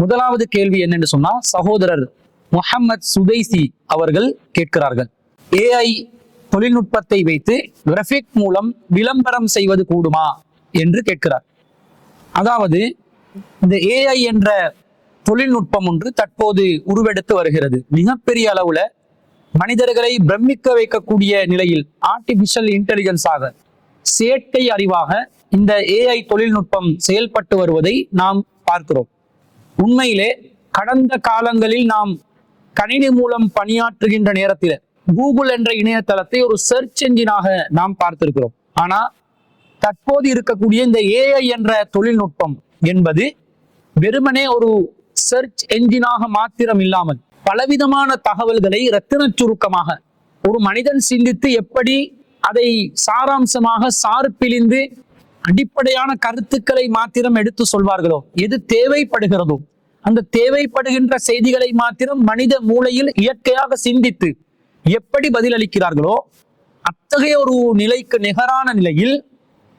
முதலாவது கேள்வி என்னன்னு சொன்னா, சகோதரர் முஹம்மத் சுதைசி அவர்கள் கேட்கிறார்கள், ஏஐ தொழில்நுட்பத்தை வைத்து கிராஃபிக் மூலம் விளம்பரம் செய்வது கூடுமா என்று கேட்கிறார். அதாவது இந்த ஏஐ என்ற தொழில்நுட்பம் ஒன்று தற்போது உருவெடுத்து வருகிறது. மிகப்பெரிய அளவுல மனிதர்களை பிரமிக்க வைக்கக்கூடிய நிலையில் ஆர்டிபிஷியல் இன்டெலிஜென்ஸாக, செயற்கை அறிவாக இந்த ஏஐ தொழில்நுட்பம் செயல்பட்டு வருவதை நாம் பார்க்கிறோம். உண்மையிலே கடந்த காலங்களில் நாம் கணினி மூலம் பணியாற்றுகின்ற நேரத்தில் கூகுள் என்ற இணையதளத்தை ஒரு சர்ச் என்ஜினாக நாம் பார்த்திருக்கிறோம். ஆனா தற்போது இருக்கக்கூடிய இந்த ஏஐ என்ற தொழில்நுட்பம் என்பது வெறுமனே ஒரு சர்ச் என்ஜினாக மாத்திரம் இல்லாமல் பலவிதமான தகவல்களை ரத்தின சுருக்கமாக ஒரு மனிதன் சிந்தித்து எப்படி அதை சாராம்சமாக சார்பிழிந்து அடிப்படையான கருத்துக்களை மாத்திரம் எடுத்து சொல்வார்களோ, எது தேவைப்படுகிறதோ அந்த தேவைப்படுகின்ற செய்திகளை மாத்திரம் மனித மூளையில் இயற்கையாக சிந்தித்து எப்படி பதிலளிக்கிறார்களோ அத்தகைய ஒரு நிலைக்கு நிகரான நிலையில்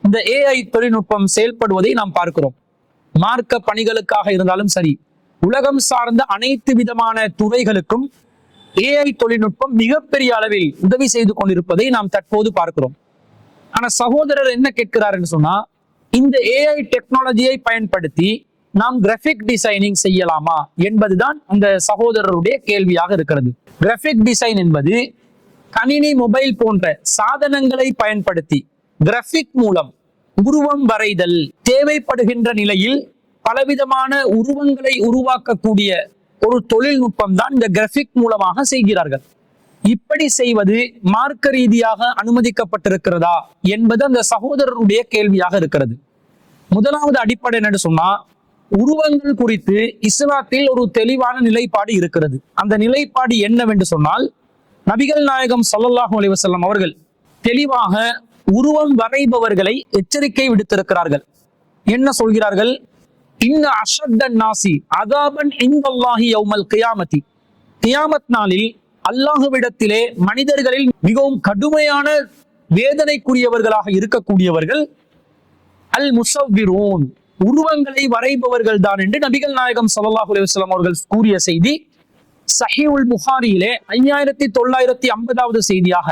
இந்த ஏஐ தொழில்நுட்பம் செயல்படுவதை நாம் பார்க்கிறோம். மார்க்க பணிகளுக்காக இருந்தாலும் சரி, உலகம் சார்ந்த அனைத்து விதமான துறைகளுக்கும் ஏஐ தொழில்நுட்பம் மிகப்பெரிய அளவில் உதவி செய்து கொண்டிருப்பதை நாம் தற்போது பார்க்கிறோம். ஆனா சகோதரர் என்ன கேட்கிறார் என்று சொன்னா, இந்த ஏஐ டெக்னாலஜியை பயன்படுத்தி நாம் கிராஃபிக் டிசைனிங் செய்யலாமா என்பதுதான் அந்த சகோதரருடைய கேள்வியாக இருக்கிறது. கிராஃபிக் டிசைன் என்பது கணினி, மொபைல் போன்ற சாதனங்களை பயன்படுத்தி கிராஃபிக் மூலம் உருவம் வரைதல், தேவைப்படுகின்ற நிலையில் பலவிதமான உருவங்களை உருவாக்கக்கூடிய ஒரு தொழில்நுட்பம் தான் இந்த கிராஃபிக் மூலமாக செய்கிறார்கள். இப்படி செய்வது மார்க்க ரீதியாக அனுமதிக்கப்பட்டிருக்கிறதா என்பது அந்த சகோதரருடைய கேள்வியாக இருக்கிறது. முதலாவது அடிப்படை என்னன்னு சொன்னா, உருவங்கள் குறித்து இஸ்லாத்தில் ஒரு தெளிவான நிலைப்பாடு இருக்கிறது. அந்த நிலைப்பாடு என்னவென்று சொன்னால், நபிகள் நாயகம் ஸல்லல்லாஹு அலைஹி வஸல்லம் அவர்கள் தெளிவாக உருவம் வரைபவர்களை எச்சரிக்கை விடுத்திருக்கிறார்கள். என்ன சொல்கிறார்கள்? இன்ன அஷத்தன் நாசி அதாபன் இன்தல்லாஹி யௌமல் கியாமத்தி, கியாமத் நாளில் அல்லாஹ்விடத்திலே மனிதர்களில் மிகவும் கடுமையான வேதனைக்குரியவர்களாக இருக்கக்கூடியவர்கள் அல் முஸவ்விரூன், உருவங்களை வரைபவர்கள் தான் என்று நபிகள் நாயகம் ஸல்லல்லாஹு அலைஹி வஸல்லம் அவர்கள் கூறிய செய்தி ஸஹீஹுல் புகாரியிலே 5950வது செய்தியாக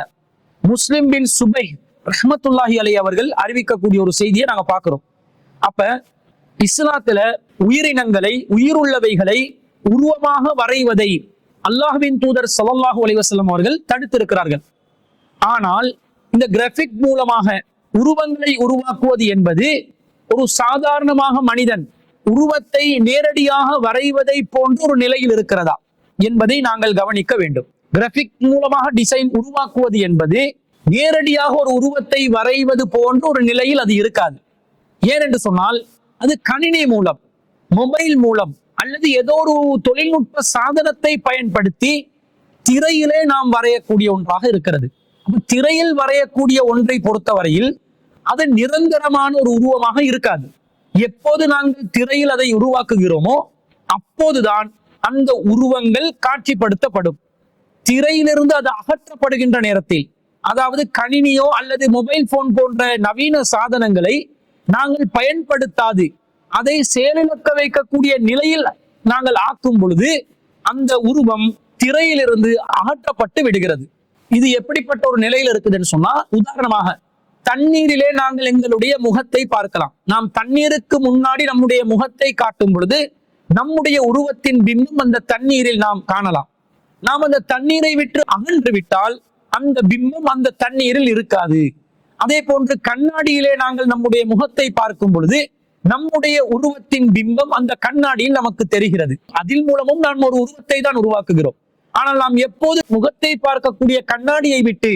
முஸ்லிம் பின் சுபைஹ் ரஹ்மத்துல்லாஹி அலைஹி அவர்கள் அறிவிக்கக்கூடிய ஒரு செய்தியை நாங்க பார்க்கிறோம். அப்ப இஸ்லாத்துல உயிரினங்களை, உயிருள்ளவைகளை உருவமாக வரைவதை அல்லாஹ்வின் தூதர் ஸல்லல்லாஹு அலைஹி வஸல்லம் அவர்கள் தடுத்திருக்கிறார்கள். ஆனால் இந்த கிராஃபிக் மூலமாக உருவங்களை உருவாக்குவது என்பது ஒரு சாதாரணமாக மனிதன் உருவத்தை நேரடியாக வரைவதை போன்ற ஒரு நிலையில் இருக்கிறதா என்பதை நாங்கள் கவனிக்க வேண்டும். கிராஃபிக் மூலமாக டிசைன் உருவாக்குவது என்பது நேரடியாக ஒரு உருவத்தை வரைவது போன்ற ஒரு நிலையில் அது இருக்காது. ஏனென்று சொன்னால் அது கணினி மூலம், மொபைல் மூலம் அல்லது ஏதோ ஒரு தொழில்நுட்ப சாதனத்தை பயன்படுத்தி திரையிலே நாம் வரையக்கூடிய ஒன்றாக இருக்கிறது. திரையில் வரையக்கூடிய ஒன்றை பொறுத்தவரையில் அது நிரந்தரமான ஒரு உருவமாக இருக்காது. எப்போது நாங்கள் திரையில் அதை உருவாக்குகிறோமோ அப்போதுதான் அந்த உருவங்கள் காட்சிப்படுத்தப்படும். திரையிலிருந்து அது அகற்றப்படுகின்ற நேரத்தில், அதாவது கணினியோ அல்லது மொபைல் போன் போன்ற நவீன சாதனங்களை நாங்கள் பயன்படுத்தாது அதை செயலிழக்க வைக்கக்கூடிய நிலையில் நாங்கள் ஆக்கும் பொழுது அந்த உருவம் திரையிலிருந்து அகற்றப்பட்டு விடுகிறது. இது எப்படிப்பட்ட ஒரு நிலையில் இருக்குதுன்னு சொன்னா, உதாரணமாக தண்ணீரிலே நாங்கள் எங்களுடைய முகத்தை பார்க்கலாம். நாம் தண்ணீருக்கு முன்னாடி நம்முடைய முகத்தை காட்டும் பொழுது நம்முடைய உருவத்தின் பிம்பம் அந்த தண்ணீரில் நாம் காணலாம். நாம் அந்த தண்ணீரை விட்டு அகன்று விட்டால் அந்த பிம்பம் அந்த தண்ணீரில் இருக்காது. அதே போன்று கண்ணாடியிலே நாங்கள் நம்முடைய முகத்தை பார்க்கும் பொழுது நம்முடைய உருவத்தின் பிம்பம் அந்த கண்ணாடியில் நமக்கு தெரிகிறது. அதில் மூலமும் நாம் ஒரு உருவத்தை தான் உருவாக்குகிறோம். ஆனால் நாம் எப்போது முகத்தை பார்க்கக்கூடிய கண்ணாடியை விட்டு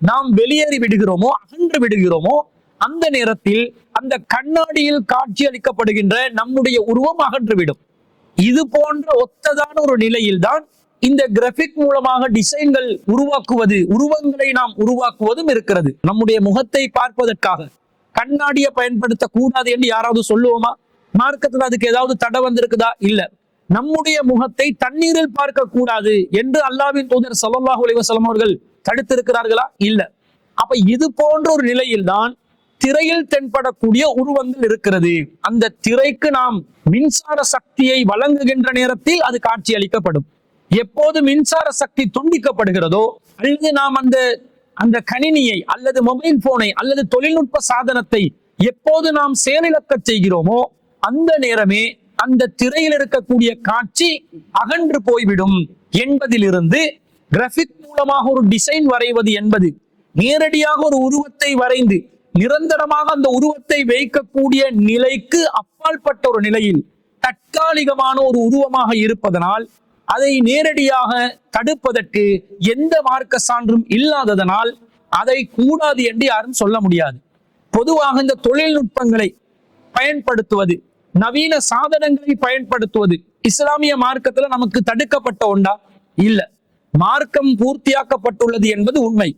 நாம் வெளியேறி விடுகிறோமோ, அகன்று விடுகிறோமோ, அந்த நேரத்தில் அந்த கண்ணாடியில் காட்சி அளிக்கப்படுகின்ற நம்முடைய உருவம் அகன்றுவிடும். இது போன்ற ஒத்ததான ஒரு நிலையில் தான் இந்த கிராஃபிக் மூலமாக டிசைன்கள் உருவாக்குவது, உருவங்களை நாம் உருவாக்குவதும் இருக்கிறது. நம்முடைய முகத்தை பார்ப்பதற்காக கண்ணாடியை பயன்படுத்த கூடாது என்று யாராவது சொல்லுவோமா? மார்க்கத்துல அதுக்கு ஏதாவது தடை வந்திருக்குதா? இல்ல. நம்முடைய முகத்தை தண்ணீரில் பார்க்க கூடாது என்று அல்லாஹ்வின் தூதர் ஸல்லல்லாஹு அலைஹி வஸல்லம் அவர்கள் தடுத்திருக்கிறார்களா? இல்ல. அப்ப இது போன்ற ஒரு நிலையில் தான் திரையில் தென்படக்கூடிய உருவங்கள் இருக்கிறது. அந்த திரைக்கு நாம் மின்சார சக்தியை வழங்குகின்ற நேரத்தில் அது காட்சி அளிக்கப்படும். எப்போது மின்சார சக்தி துண்டிக்கப்படுகிறதோ அல்லது நாம் அந்த கணினியை அல்லது மொபைல் போனை அல்லது தொழில்நுட்ப சாதனத்தை எப்போது நாம் செயலிழக்க செய்கிறோமோ அந்த நேரமே அந்த திரையில் இருக்கக்கூடிய காட்சி அகன்று போய்விடும் என்பதிலிருந்து கிராபிக் மூலமாக ஒரு டிசைன் வரைவது என்பது நேரடியாக ஒரு உருவத்தை வரைந்து நிரந்தரமாக அந்த உருவத்தை வைக்கக்கூடிய நிலைக்கு அப்பாற்பட்ட ஒரு நிலையில் தற்காலிகமான ஒரு உருவமாக இருப்பதனால் அதை நேரடியாக தடுப்பதற்கு எந்த மார்க்க சான்றும் இல்லாததனால் அதை கூடாது என்று யாரும் சொல்ல முடியாது. பொதுவாக இந்த தொழில்நுட்பங்களை பயன்படுத்துவது, நவீன சாதனங்களை பயன்படுத்துவது இஸ்லாமிய மார்க்கத்துல நமக்கு தடுக்கப்பட்ட ஒன்றா? இல்ல. மார்க்கம் பூர்த்தியாக்கப்பட்டுள்ளது என்பது உண்மை.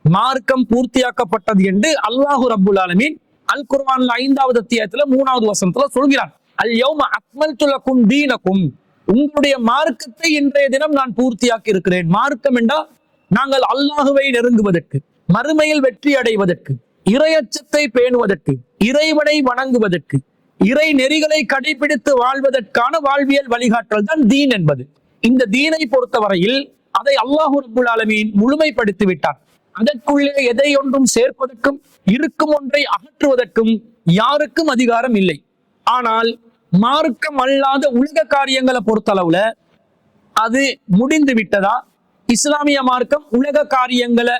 மார்க்கம் பூர்த்தியாக்கப்பட்டது என்று அல்லாஹு ரப்புல் ஆலமீன் அல் குர்ஆன்ல 5வது அத்தியாயத்துல 3வது வசனத்துல சொல்கிறான். அல் யௌம அக்மல்து லக்கும் தீனக்கும், உங்களுடைய மார்க்கத்தை இன்றைய தினம் நான் பூர்த்தியாக்கி இருக்கிறேன். மார்க்கம் என்றால் நாங்கள் அல்லாஹுவை நெருங்குவதற்கு, மறுமையில் வெற்றி அடைவதற்கு, இறையச்சத்தை பேணுவதற்கு, இறைவனை வணங்குவதற்கு, இறை நெறிகளை கடைபிடித்து வாழ்வதற்கான வாழ்வியல் வழிகாட்டல் தான் தீன் என்பது. இந்த தீனை பொறுத்தவரையில் அதை அல்லாஹு ரப்புல் ஆலமீன் முழுமைப்படுத்தி விட்டார். அதற்குள்ளே எதை ஒன்றும் சேர்ப்பதற்கும் இருக்கும் ஒன்றை அகற்றுவதற்கும் யாருக்கும் அதிகாரம் இல்லை. ஆனால் மார்க்கம் அல்லாத உலக காரியங்களை பொறுத்தளவுல அது முடிந்து விட்டதா? இஸ்லாமிய மார்க்கம் உலக காரியங்களை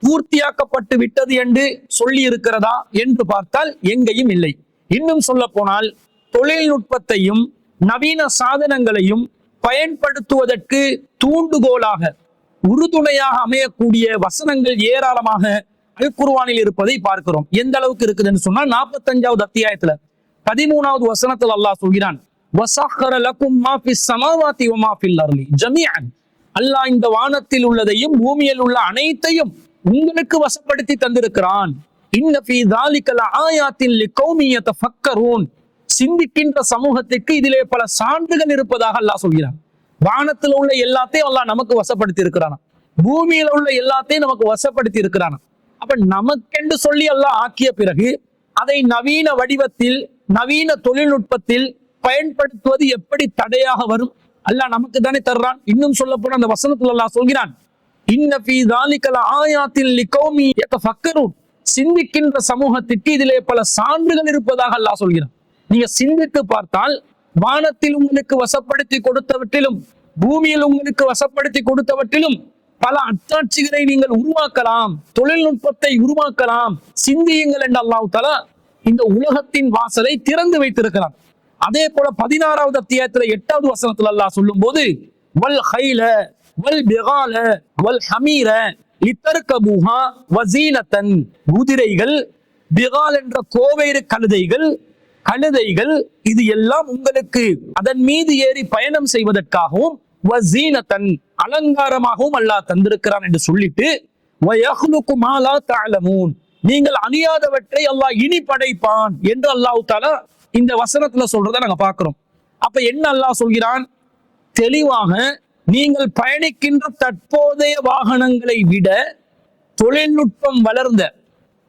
பூர்த்தியாக்கப்பட்டு விட்டது என்று சொல்லி இருக்கிறதா என்று பார்த்தால் எங்கேயும் இல்லை. இன்னும் சொல்ல போனால் தொழில்நுட்பத்தையும் நவீன சாதனங்களையும் பயன்படுத்துவதற்கு தூண்டுகோலாக உறுதுணையாக அமையக்கூடிய வசனங்கள் ஏராளமாக அல் குர்ஆனில் இருப்பதை பார்க்கிறோம். எந்த அளவுக்கு இருக்குதுன்னு சொன்னால் 45வது அத்தியாயத்துல 13வது வசனத்தில் அல்லாஹ் சொல்கிறான், வஸஹர லக்கும் மா ஃபிஸ் ஸமாவாதி வ மா ஃபில் அர்லி ஜமீஅன், அல்லாஹ் இந்த வானத்தில் உள்ளதையும் பூமியில் உள்ள அனைத்தையும் உங்களுக்கு வசப்படுத்தி தந்திருக்கிறான். இன்ன ஃபீ ஸாலிக லஆயாத்தின் லிகௌமி யதஃபக்கரூன், சிந்திக்கின்ற சமூகத்திற்கு இதிலே பல சான்றுகள் இருப்பதாக அல்லாஹ் சொல்கிறான். வானத்தில் உள்ள எல்லாத்தையும் அல்லாஹ் நமக்கு வசப்படுத்தி இருக்கிறானா, பூமியில உள்ள எல்லாத்தையும் நமக்கு வசப்படுத்தி இருக்கிறானா. அப்ப நமக்கென்று சொல்லி அல்லாஹ் ஆக்கிய பிறகு அதை நவீன வடிவத்தில் நவீன தொழில்நுட்பத்தில் பயன்படுத்துவது எப்படி தடையாக வரும்? அல்லாஹ் நமக்கு தானே தர்றான். இன்னும் சொல்ல போன அந்த வசனத்துல அல்லாஹ் சொல்கிறான், இன்ன ஃபீ ஸாலிக லஆயாத்தின் லிகௌமி யதஃபக்கரூன், சிந்திக்கின்ற சமூகத்திற்கு இதிலே பல சான்றுகள் இருப்பதாக அல்லாஹ் சொல்கிறான். நீங்க சிந்தித்து பார்த்தால் வானத்தில் உங்களுக்கு வசப்படுத்தி கொடுத்தவற்றிலும் பூமியில் உங்களுக்கு வசப்படுத்தி கொடுத்தவற்றிலும் பல அத்தாட்சிகளை நீங்கள் உருவாக்கலாம், தொழில்நுட்பத்தை உருவாக்கலாம், சிந்தியுங்கள் என்று அல்லாஹ் தஆலா இந்த உலகத்தின் வாசலை திறந்து வைத்திருக்கிறான். அதே போல 16வது அத்தியாயத்துல 8வது வசனத்துல அல்லாஹ் சொல்லும் போது, வல் ஹைல வல் பிகால வல் ஹமீர லிதர்கபூஹா வஸீனத்தன், குதிரைகள், பிகால் என்ற கோவேறு கழுதைகள் இது எல்லாம் உங்களுக்கு அதன் மீது ஏறி பயணம் செய்வதற்காகவும் வஸீனத்தன் அலங்காரமாகவும் அல்லாஹ் தந்திருக்கிறான் என்று சொல்லிட்டு, வயஹ்லுகு மா லா தஅலமூன், நீங்கள் அறியாதவற்றை அல்லாஹ் இனி படைப்பான் என்று அல்லாஹ் தஆலா இந்த வசனத்துல சொல்றதை நாங்க பார்க்கிறோம். அப்ப என்ன அல்லாஹ் சொல்கிறான்? தெளிவாக நீங்கள் பயணிக்கின்ற தற்போதைய வாகனங்களை விட தொழில்நுட்பம் வளர்ந்த,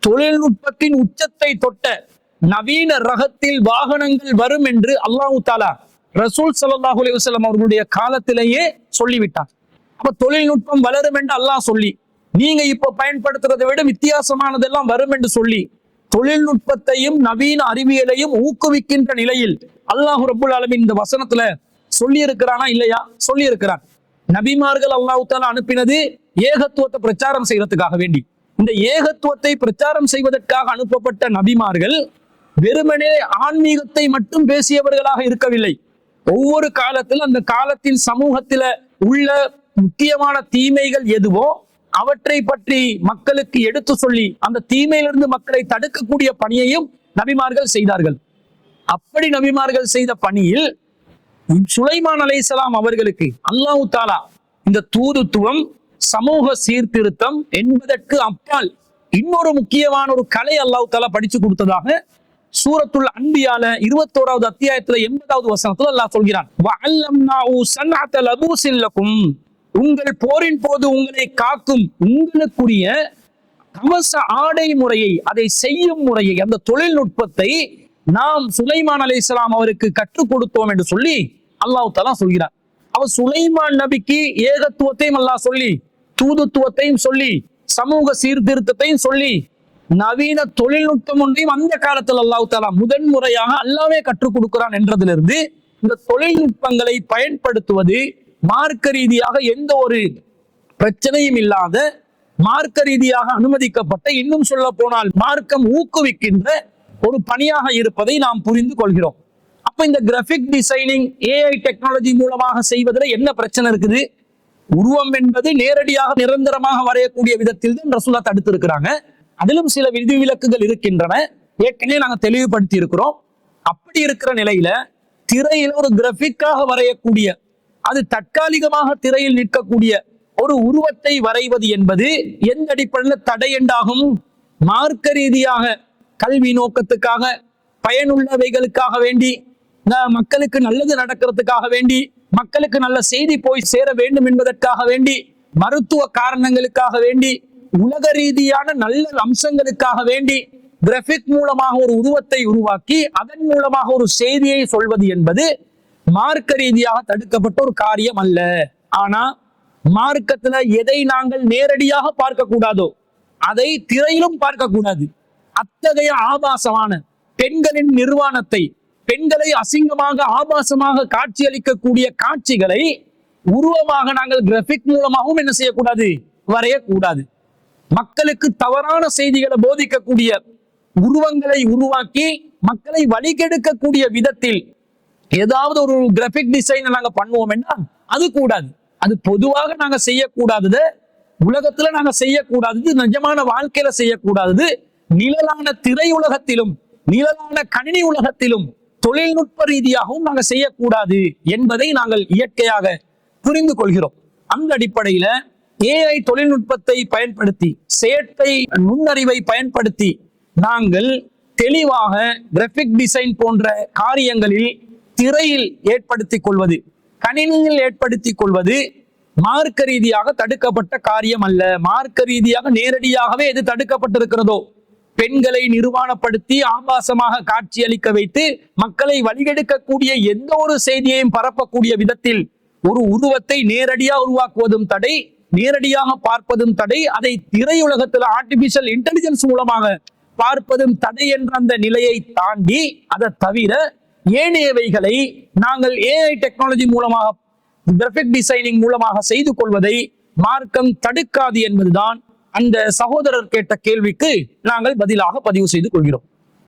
தொழில்நுட்பத்தின் உச்சத்தை தொட்ட நவீன ரகத்தில் வாகனங்கள் வரும் என்று அல்லாஹ் தஆலா ரசூல் ஸல்லல்லாஹு அலைஹி வஸல்லம் அவர்களுடைய காலத்திலேயே சொல்லிவிட்டார். அப்ப தொழில்நுட்பம் வளரும் என்று அல்லாஹ் சொல்லி, நீங்க இப்ப பயன்படுத்துறதை விட வித்தியாசமானதெல்லாம் வரும் என்று சொல்லி தொழில்நுட்பத்தையும் நவீன அறிவியலையும் ஊக்குவிக்கின்ற நிலையில் அல்லாஹ் ரப்புல் ஆலமீன் இந்த வசனத்துல சொல்லி இருக்கிறானா? இல்லையா? சொல்லி இருக்கிறான். நபிமார்கள் அல்லாஹ் தஆலா அனுப்பினது ஏகத்துவத்தை பிரச்சாரம் செய்யறதுக்காக வேண்டி. இந்த ஏகத்துவத்தை பிரச்சாரம் செய்வதற்காக அனுப்பப்பட்ட நபிமார்கள் வெறுமனே ஆன்மீகத்தை மட்டும் பேசியவர்களாக இருக்கவில்லை. ஒவ்வொரு காலத்தில் அந்த காலத்தின் சமூகத்தில உள்ள முக்கியமான தீமைகள் எதுவோ அவற்றை பற்றி மக்களுக்கு எடுத்து சொல்லி அந்த தீமையிலிருந்து மக்களை தடுக்கக்கூடிய பணியையும் நபிமார்கள் செய்தார்கள். அப்படி நபிமார்கள் செய்த பணியில் சுலைமான் அலைஹிஸ்ஸலாம் அவர்களுக்கு அல்லாஹ் தஆலா இந்த தூதுத்துவம், சமூக சீர்திருத்தம் என்பதற்கு அப்பால் இன்னொரு முக்கியமான ஒரு கலை அல்லாஹ் தஆலா படிச்சு கொடுத்ததாக சூரத்துல் அன்பியால 21வது அத்தியாயத்துல 80வது வசனத்துல அல்லாஹ் சொல்கிறான், வஅல்லம்னாஹு ஸன்அத லபூஸின் லகும், உங்கள் போரின் போது உங்களை காக்கும் உங்களுக்குரிய கவச ஆடை முறையை, அதை செய்யும் முறையை, அந்த தொழில்நுட்பத்தை நாம் சுலைமான் அலைஹிஸ்ஸலாம் அவருக்கு கற்றுக் கொடுத்தோம் என்று சொல்லி அல்லாஹ் தஆலா சொல்கிறார். அவர் சுலைமான் நபிக்கு ஏகத்துவத்தையும் அல்லாஹ் சொல்லி, தூதுத்துவத்தையும் சொல்லி, சமூக சீர்திருத்தத்தையும் சொல்லி, நவீன தொழில்நுட்பம் ஒன்றையும் அந்த காலத்தில் அல்லாஹ் தஆலா முதன்முறையாக அல்லாஹ்வே கற்றுக் கொடுக்கிறான் என்றதிலிருந்து இந்த தொழில்நுட்பங்களை பயன்படுத்துவது மார்க்க ரீதியாக எந்த ஒரு பிரச்சனையும் இல்லாத, மார்க்க ரீதியாக அனுமதிக்கப்பட்ட, இன்னும் சொல்ல போனால் மார்க்கம் ஊக்குவிக்கின்ற ஒரு பணியாக இருப்பதை நாம் புரிந்து கொள்கிறோம். அப்ப இந்த கிராபிக் டிசைனிங் ஏஐ டெக்னாலஜி மூலமாக செய்வதில் என்ன பிரச்சனை இருக்குது? உருவம் என்பது நேரடியாக நிரந்தரமாக வரையக்கூடிய விதத்தில் தான் ரசூலா தடுத்து இருக்கிறாங்க. அதிலும் சில விதிவிலக்குகள் இருக்கின்றன, ஏற்கனவே நாங்க தெளிவுபடுத்தி இருக்கிறோம். அப்படி இருக்கிற நிலையில திரையில் ஒரு கிராபிக்காக வரையக்கூடிய, அது தற்காலிகமாக திரையில் நிற்கக்கூடிய ஒரு உருவத்தை வரைவது என்பது எந்த அடிப்படையில் தடை என்றாகும்? மார்க்க ரீதியாக கல்வி நோக்கத்துக்காக, பயனுள்ளவைகளுக்காக வேண்டி, மக்களுக்கு நல்லது நடக்கிறதுக்காக வேண்டி, மக்களுக்கு நல்ல செய்தி போய் சேர வேண்டும் என்பதற்காக வேண்டி, மருத்துவ காரணங்களுக்காக வேண்டி, உலக ரீதியான நல்ல அம்சங்களுக்காக வேண்டி கிராபிக் மூலமாக ஒரு உருவத்தை உருவாக்கி அதன் மூலமாக ஒரு செய்தியை சொல்வது என்பது மார்க்க ரீதியாக தடுக்கப்பட்ட ஒரு காரியம் அல்ல. ஆனா மார்க்கத்துல எதை நாங்கள் நேரடியாக பார்க்க கூடாதோ அதை திரையிலும் பார்க்க கூடாது. அத்தகைய ஆபாசமான பெண்களின் நிர்வாணத்தை, பெண்களை அசிங்கமாக ஆபாசமாக காட்சியளிக்கக்கூடிய காட்சிகளை உருவமாக நாங்கள் கிராபிக் மூலமாகவும் என்ன செய்யக்கூடாது? வரையக்கூடாது. மக்களுக்கு தவறான செய்திகளை போதிக்கக்கூடிய உருவங்களை உருவாக்கி மக்களை வழிகெடுக்கக்கூடிய விதத்தில் ஏதாவது ஒரு கிராபிக் டிசைனை நாங்க பண்ணுவோம் என்றால் அது கூடாது. அது பொதுவாக நாங்க செய்யக்கூடாதது, உலகத்துல நாங்க செய்யக்கூடாதது, நிஜமான வாழ்க்கையில செய்யக்கூடாதது, நிழலான திரையுலகத்திலும் நிழலான கணினி உலகத்திலும் தொழில்நுட்ப ரீதியாகவும் நாங்க செய்யக்கூடாது என்பதை நாங்கள் இயற்கையாக புரிந்து கொள்கிறோம். அந்த அடிப்படையில ஏஐ தொழில்நுட்பத்தை பயன்படுத்தி, செயற்கை நுண்ணறிவை பயன்படுத்தி நாங்கள் தெளிவாக கிராபிக் டிசைன் போன்ற காரியங்களில் திரையில் ஏற்படுத்திக் கொள்வது, கணினியில் ஏற்படுத்திக் கொள்வது மார்க்க ரீதியாக தடுக்கப்பட்ட காரியம் அல்ல. மார்க்க ரீதியாக நேரடியாகவே எது தடுக்கப்பட்டிருக்கிறதோ, பெண்களை நிர்வாணப்படுத்தி ஆபாசமாக காட்சியளிக்க வைத்து மக்களை வழிகெடுக்கக்கூடிய எந்த ஒரு செய்தியையும் பரப்பக்கூடிய விதத்தில் ஒரு உருவத்தை நேரடியாக உருவாக்குவதும் தடை, நேரடியாக பார்ப்பதும் தடை, அதை திரையுலகத்தில் ஆர்டிபிஷியல் இன்டெலிஜென்ஸ் மூலமாக பார்ப்பதும் தடை என்ற அந்த நிலையை தாண்டி, அதை தவிர ஏனையவைகளை நாங்கள் ஏஐ டெக்னாலஜி மூலமாக, கிராபிக் டிசைனிங் மூலமாக செய்து கொள்வதை மார்க்கம் தடுக்காது என்பதுதான் அந்த சகோதரர் கேட்ட கேள்விக்கு நாங்கள் பதிலாக பதிவு செய்து கொள்கிறோம்.